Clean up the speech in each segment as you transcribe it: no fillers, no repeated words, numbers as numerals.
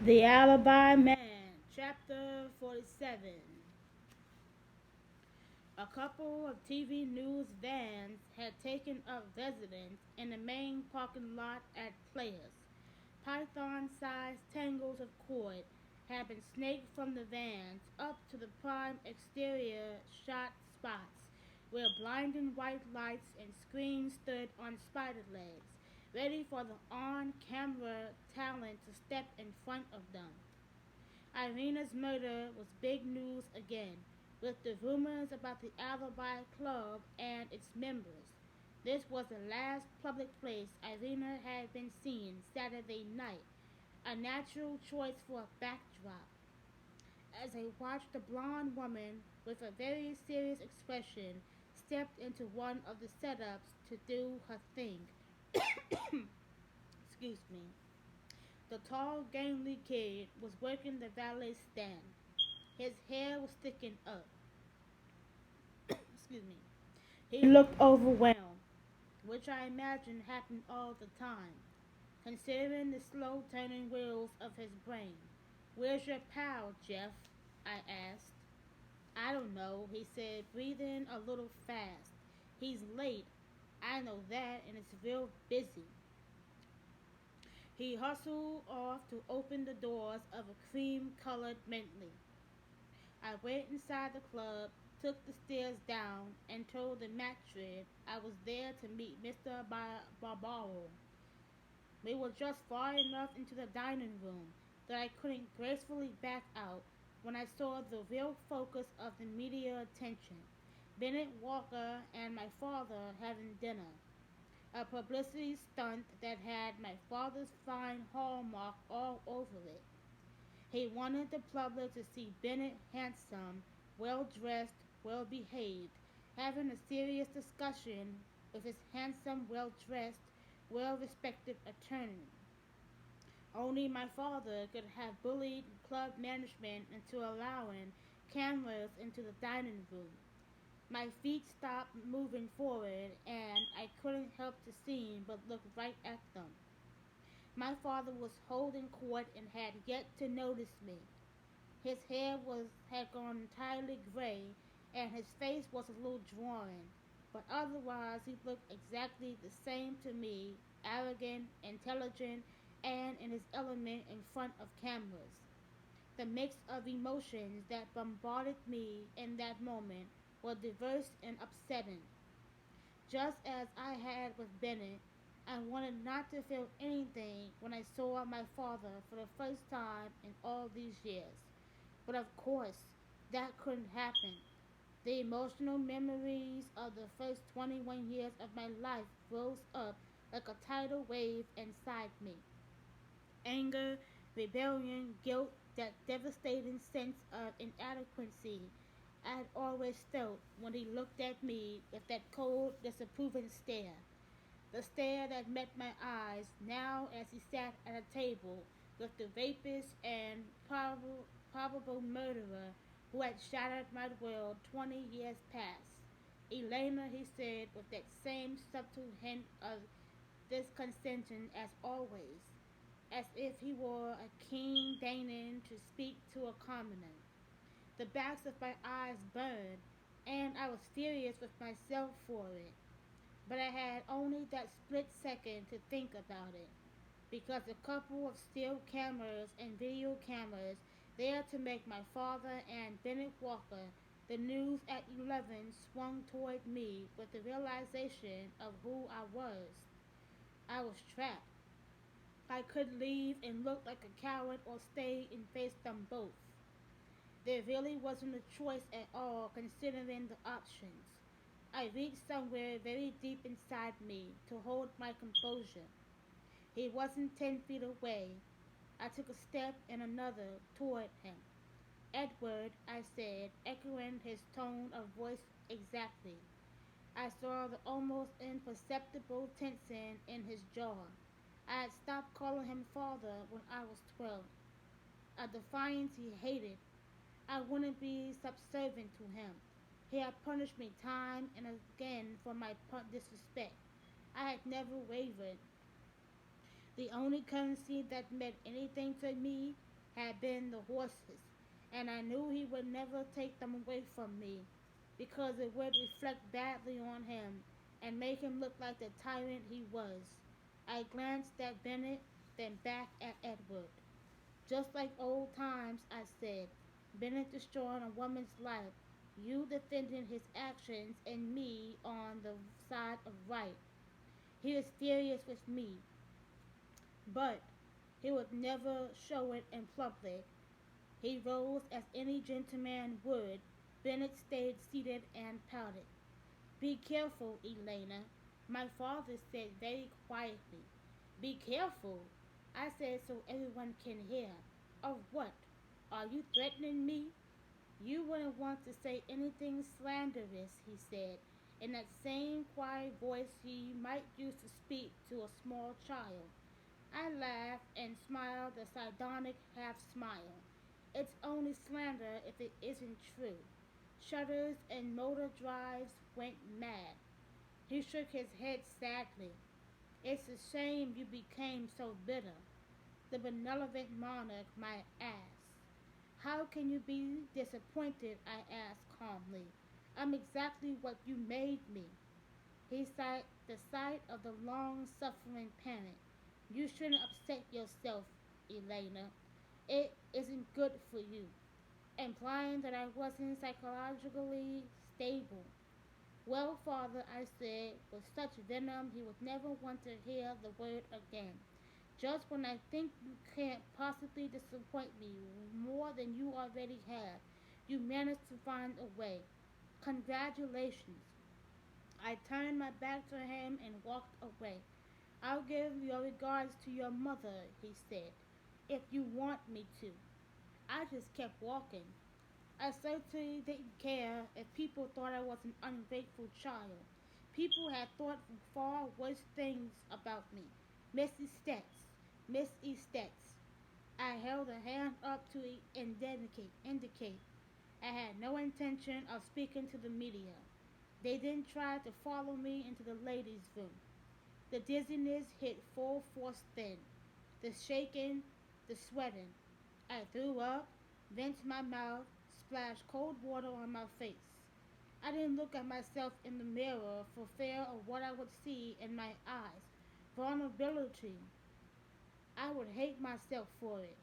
The Alibi Man Chapter 47. A couple of TV news vans had taken up residence in the main parking lot at Players. Python-sized tangles of cord had been snaked from the vans up to the prime exterior shot spots, where blinding white lights and screens stood on spider legs, ready for the on-camera talent to step in front of them. Irina's murder was big news again, with the rumors about the Alibi Club and its members. This was the last public place Irina had been seen Saturday night, a natural choice for a backdrop. As I watched the blonde woman with a very serious expression stepped into one of the setups to do her thing. Excuse me. The tall, gangly kid was working the valet stand. His hair was sticking up. Excuse me. He looked overwhelmed, which I imagine happened all the time, considering the slow turning wheels of his brain. Where's your pal, Jeff? I asked. I don't know, he said, breathing a little fast. He's late. I know that, and it's real busy. He hustled off to open the doors of a cream colored Bentley. I went inside the club, took the stairs down, and told the matron I was there to meet Mr. Barbaro. We were just far enough into the dining room that I couldn't gracefully back out when I saw the real focus of the media attention, Bennett Walker and my father having dinner. A publicity stunt that had my father's fine hallmark all over it. He wanted the public to see Bennett handsome, well dressed, well behaved, having a serious discussion with his handsome, well dressed, well respected attorney. Only my father could have bullied club management into allowing cameras into the dining room. My feet stopped moving forward, and I couldn't help the scene but look right at them. My father was holding court and had yet to notice me. His hair had gone entirely gray, and his face was a little drawn, but otherwise he looked exactly the same to me, arrogant, intelligent, and in his element in front of cameras. The mix of emotions that bombarded me in that moment were diverse and upsetting. Just as I had with Bennett, I wanted not to feel anything when I saw my father for the first time in all these years. But of course, that couldn't happen. The emotional memories of the first 21 years of my life rose up like a tidal wave inside me. Anger, rebellion, guilt, that devastating sense of inadequacy I had always felt when he looked at me with that cold, disapproving stare. The stare that met my eyes now as he sat at a table with the rapist and probable murderer who had shattered my world 20 years past. Elena, he said, with that same subtle hint of discontention as always, as if he were a king deigning to speak to a commoner. The backs of my eyes burned, and I was furious with myself for it. But I had only that split second to think about it, because a couple of still cameras and video cameras there to make my father and Bennett Walker the news at 11 swung toward me with the realization of who I was. I was trapped. I could leave and look like a coward or stay and face them both. There really wasn't a choice at all considering the options. I reached somewhere very deep inside me to hold my composure. He wasn't 10 feet away. I took a step and another toward him. Edward, I said, echoing his tone of voice exactly. I saw the almost imperceptible tension in his jaw. I had stopped calling him father when I was 12, a defiance he hated. I wouldn't be subservient to him. He had punished me time and again for my disrespect. I had never wavered. The only currency that meant anything to me had been the horses, and I knew he would never take them away from me because it would reflect badly on him and make him look like the tyrant he was. I glanced at Bennett, then back at Edward. Just like old times, I said. Bennett destroying a woman's life, you defending his actions, and me on the side of right. He was furious with me, but he would never show it in public. He rose as any gentleman would. Bennett stayed seated and pouted. Be careful, Elena, my father said very quietly. Be careful, I said so everyone can hear. Of what? Are you threatening me? You wouldn't want to say anything slanderous, he said, in that same quiet voice he might use to speak to a small child. I laughed and smiled a sardonic half smile. It's only slander if it isn't true. Shutters and motor drives went mad. He shook his head sadly. It's a shame you became so bitter. The benevolent monarch might ask. How can you be disappointed? I asked calmly. I'm exactly what you made me. He sighed the sight of the long suffering parent. You shouldn't upset yourself, Elena. It isn't good for you, implying that I wasn't psychologically stable. Well, father, I said, with such venom he would never want to hear the word again. Just when I think you can't possibly disappoint me more than you already have, you managed to find a way. Congratulations. I turned my back to him and walked away. I'll give your regards to your mother, he said, if you want me to. I just kept walking. I certainly didn't care if people thought I was an ungrateful child. People had thought far worse things about me. Mrs. Stetz, Miss Estetz. I held a hand up to indicate. I had no intention of speaking to the media. They then tried to follow me into the ladies' room. The dizziness hit full force then. The shaking, the sweating. I threw up, rinsed my mouth, splashed cold water on my face. I didn't look at myself in the mirror for fear of what I would see in my eyes. Vulnerability. I would hate myself for it.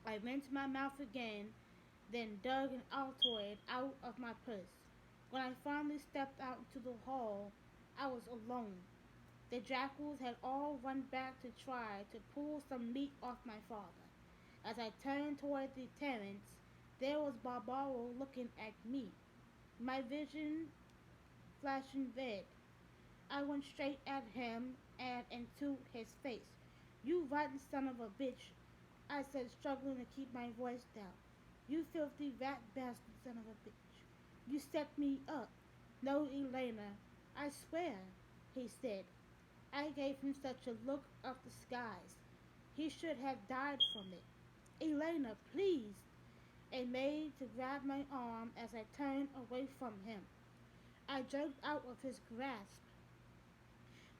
I rinsed my mouth again, then dug an Altoid out of my purse. When I finally stepped out into the hall, I was alone. The jackals had all run back to try to pull some meat off my father. As I turned toward the terrace, there was Barbaro looking at me, my vision flashing red. I went straight at him and into his face. You rotten son of a bitch, I said, struggling to keep my voice down. You filthy rat bastard son of a bitch. You set me up. No, Elena, I swear, he said. I gave him such a look of the skies. He should have died from it. Elena, please, a maid to grab my arm as I turned away from him. I jerked out of his grasp.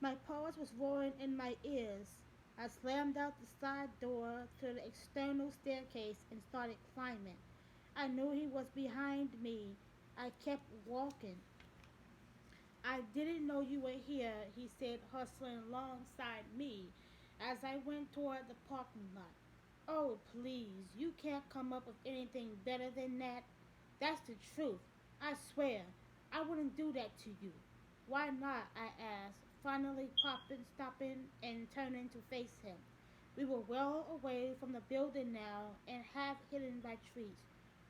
My pulse was roaring in my ears. I slammed out the side door to the external staircase and started climbing. I knew he was behind me. I kept walking. I didn't know you were here, he said, hustling alongside me as I went toward the parking lot. Oh, please, you can't come up with anything better than that. That's the truth. I swear, I wouldn't do that to you. Why not? I asked, finally stopping, and turning to face him. We were well away from the building now and half hidden by trees.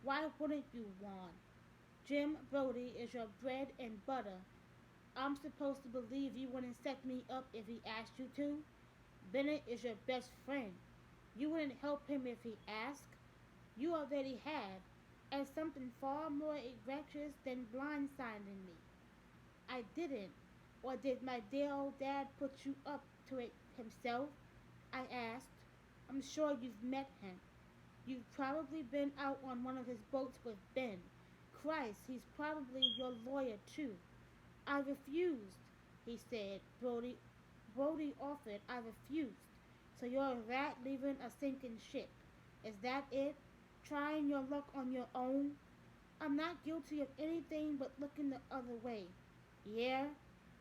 Why wouldn't you, Juan? Jim Brody is your bread and butter. I'm supposed to believe you wouldn't set me up if he asked you to? Bennett is your best friend. You wouldn't help him if he asked. You already have, and something far more egregious than blindsiding me. I didn't. Or did my dear old dad put you up to it himself? I asked. I'm sure you've met him. You've probably been out on one of his boats with Ben. Christ, he's probably your lawyer too. I refused, he said. Brody offered. I refused. So you're a rat leaving a sinking ship. Is that it? Trying your luck on your own? I'm not guilty of anything but looking the other way. Yeah?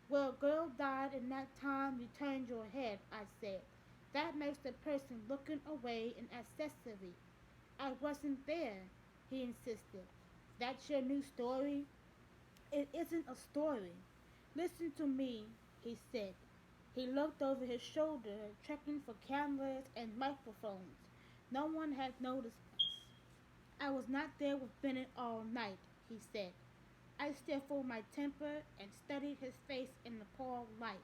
Well, a girl died in that time you turned your head, I said. That makes the person looking away an accessory. I wasn't there, he insisted. That's your new story? It isn't a story. Listen to me, he said. He looked over his shoulder, checking for cameras and microphones. No one had noticed us. I was not there with Bennett all night, he said. I stifled my temper and studied his face in the pale light.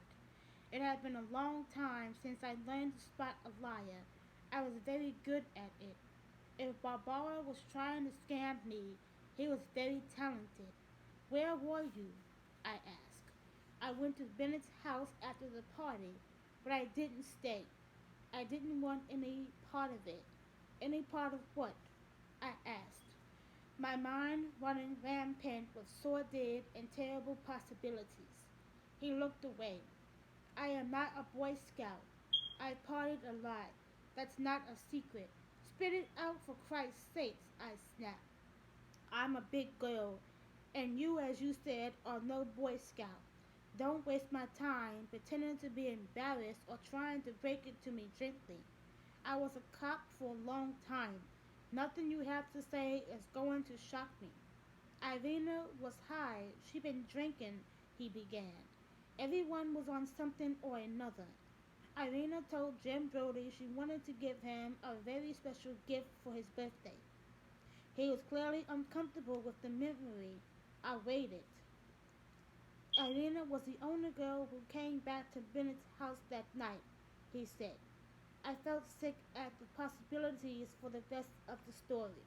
It had been a long time since I learned to spot a liar. I was very good at it. If Barbara was trying to scam me, he was very talented. Where were you? I asked. I went to Bennett's house after the party, but I didn't stay. I didn't want any part of it. Any part of what? I asked, my mind running rampant with sordid and terrible possibilities. He looked away. I am not a Boy Scout. I partied a lot. That's not a secret. Spit it out for Christ's sakes, I snapped. I'm a big girl, and you, as you said, are no Boy Scout. Don't waste my time pretending to be embarrassed or trying to break it to me gently. I was a cop for a long time. Nothing you have to say is going to shock me. Irina was high. She'd been drinking, he began. Everyone was on something or another. Irina told Jim Brody she wanted to give him a very special gift for his birthday. He was clearly uncomfortable with the memory. I waited. Irina was the only girl who came back to Bennett's house that night, he said. I felt sick at the possibilities for the rest of the story.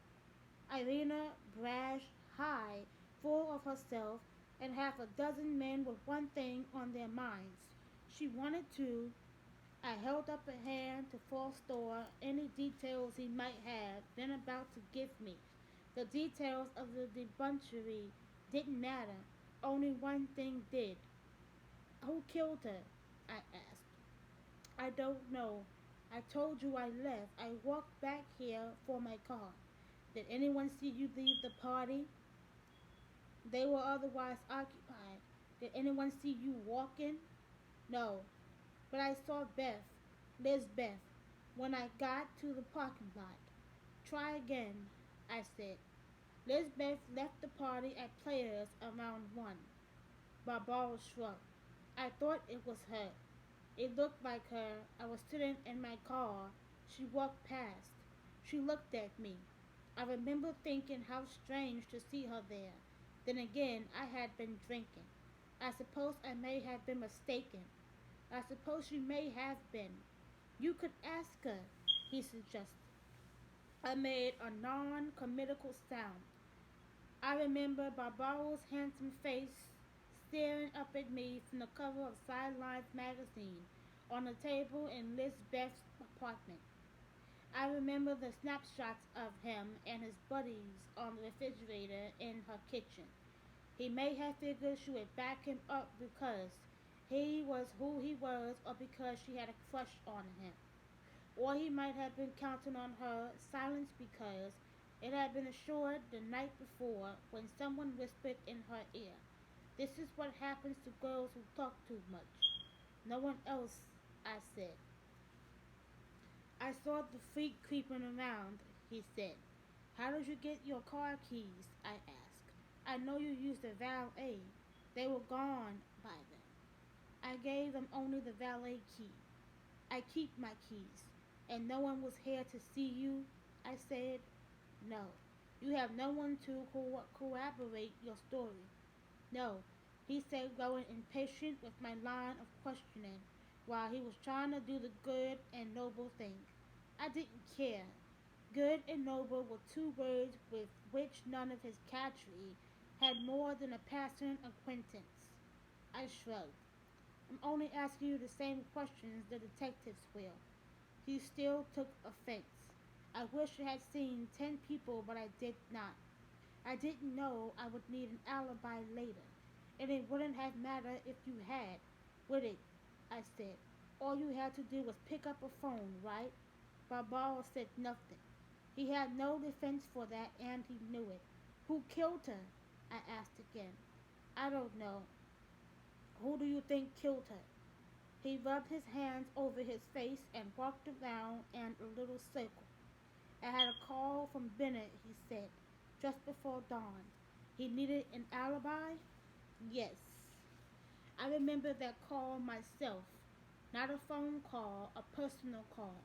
Irina, brash, high, full of herself, and half a dozen men with one thing on their minds. She wanted to. I held up a hand to forestall any details he might have been about to give me. The details of the debauchery didn't matter. Only one thing did. Who killed her? I asked. I don't know. I told you I left. I walked back here for my car. Did anyone see you leave the party? They were otherwise occupied. Did anyone see you walking? No. But I saw Beth, Lizbeth, when I got to the parking lot. Try again, I said. Lizbeth left the party at Players around 1. Barbara shrugged. I thought it was her. It looked like her. I was sitting in my car. She walked past. She looked at me. I remember thinking how strange to see her there. Then again, I had been drinking. I suppose I may have been mistaken. I suppose she may have been. You could ask her, he suggested. I made a non-committal sound. I remember Barbara's handsome face staring up at me from the cover of Sidelines magazine on a table in Lizbeth's apartment. I remember the snapshots of him and his buddies on the refrigerator in her kitchen. He may have figured she would back him up because he was who he was or because she had a crush on him. Or he might have been counting on her silence because it had been assured the night before when someone whispered in her ear, this is what happens to girls who talk too much. No one else, I said. I saw the freak creeping around, he said. How did you get your car keys? I asked. I know you used a valet. They were gone by then. I gave them only the valet key. I keep my keys. And no one was here to see you? I said. No. You have no one to corroborate your story. No, he said, growing impatient with my line of questioning while he was trying to do the good and noble thing. I didn't care. Good and noble were two words with which none of his catchery had more than a passing acquaintance. I shrugged. I'm only asking you the same questions the detectives will. He still took offense. I wish I had seen 10 people, but I did not. I didn't know I would need an alibi later, and it wouldn't have mattered if you had, would it? I said. All you had to do was pick up a phone, right? Barbara said nothing. He had no defense for that, and he knew it. Who killed her? I asked again. I don't know. Who do you think killed her? He rubbed his hands over his face and walked around in a little circle. I had a call from Bennett, he said, just before dawn. He needed an alibi? Yes. I remember that call myself. Not a phone call, a personal call.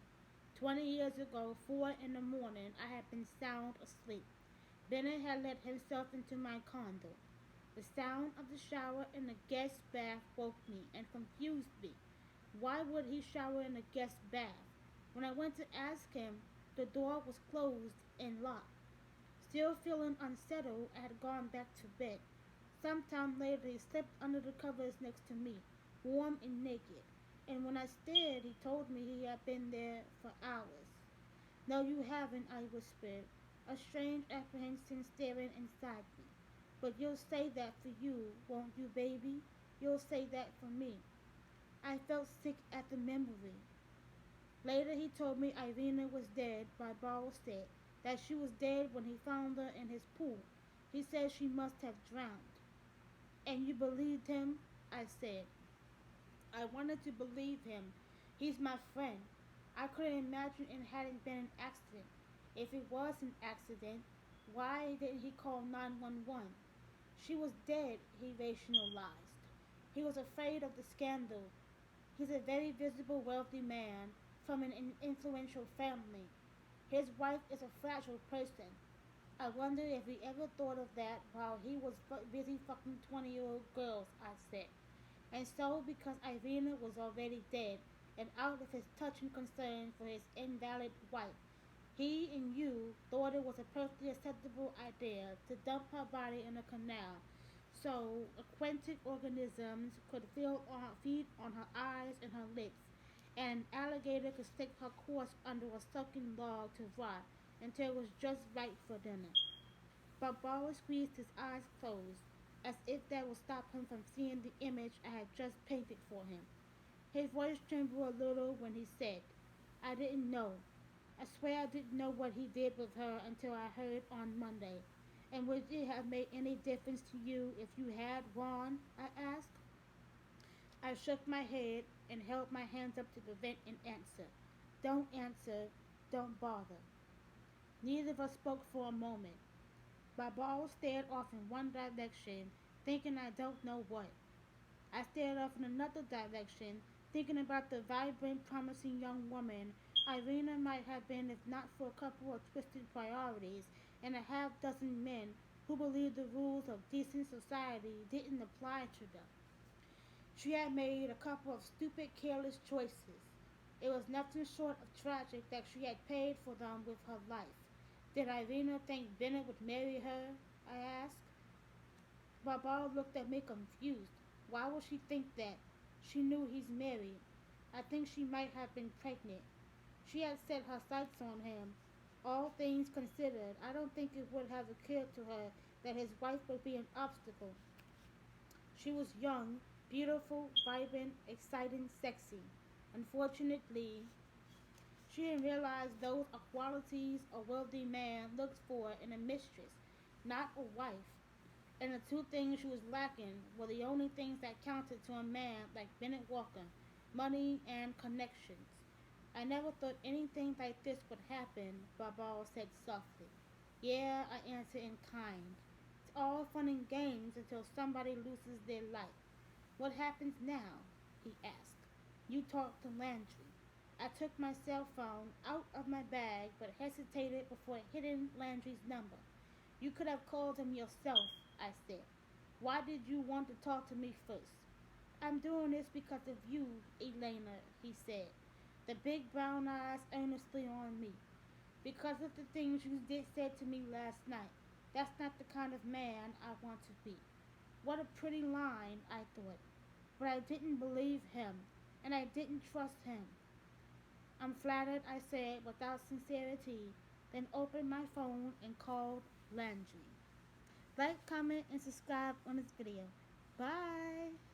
20 years ago, 4 in the morning, I had been sound asleep. Bennett had let himself into my condo. The sound of the shower in the guest bath woke me and confused me. Why would he shower in a guest bath? When I went to ask him, the door was closed and locked. Still feeling unsettled, I had gone back to bed. Sometime later, he slipped under the covers next to me, warm and naked. And when I stared, he told me he had been there for hours. No, you haven't, I whispered, a strange apprehension staring inside me. But you'll say that for you, won't you, baby? You'll say that for me. I felt sick at the memory. Later, he told me Irina was dead by Ball said that she was dead when he found her in his pool. He said she must have drowned. And you believed him? I said. I wanted to believe him. He's my friend. I couldn't imagine it hadn't been an accident. If it was an accident, why didn't he call 911? She was dead, he rationalized. He was afraid of the scandal. He's a very visible, wealthy man from an influential family. His wife is a fragile person. I wonder if he ever thought of that while he was busy fucking 20-year-old girls, I said. And so, because Irina was already dead and out of his touch and concern for his invalid wife, he and you thought it was a perfectly acceptable idea to dump her body in a canal so aquatic organisms could feed on her eyes and her lips, and an alligator could stick her course under a sucking log to rot until it was just right for dinner. But Barbara squeezed his eyes closed, as if that would stop him from seeing the image I had just painted for him. His voice trembled a little when he said, I didn't know. I swear I didn't know what he did with her until I heard on Monday. And would it have made any difference to you if you had, Ron? I asked. I shook my head and held my hands up to prevent an answer. Don't answer. Don't bother. Neither of us spoke for a moment. Barbara stared off in one direction, thinking I don't know what. I stared off in another direction, thinking about the vibrant, promising young woman Irina might have been if not for a couple of twisted priorities and a half dozen men who believed the rules of decent society didn't apply to them. She had made a couple of stupid, careless choices. It was nothing short of tragic that she had paid for them with her life. Did Irina think Bennett would marry her? I asked. Barbara looked at me confused. Why would she think that? She knew he's married. I think she might have been pregnant. She had set her sights on him. All things considered, I don't think it would have occurred to her that his wife would be an obstacle. She was young, beautiful, vibrant, exciting, sexy. Unfortunately, she didn't realize those are qualities a wealthy man looks for in a mistress, not a wife. And the two things she was lacking were the only things that counted to a man like Bennett Walker, money and connections. I never thought anything like this would happen, Barbara said softly. Yeah, I answered in kind. It's all fun and games until somebody loses their life. What happens now? He asked. You talked to Landry. I took my cell phone out of my bag but hesitated before hitting Landry's number. You could have called him yourself, I said. Why did you want to talk to me first? I'm doing this because of you, Elena, he said, the big brown eyes earnestly on me. Because of the things you did said to me last night. That's not the kind of man I want to be. What a pretty line, I thought. But I didn't believe him, and I didn't trust him. I'm flattered, I said without sincerity, then opened my phone and called Landry. Like, comment, and subscribe on this video. Bye!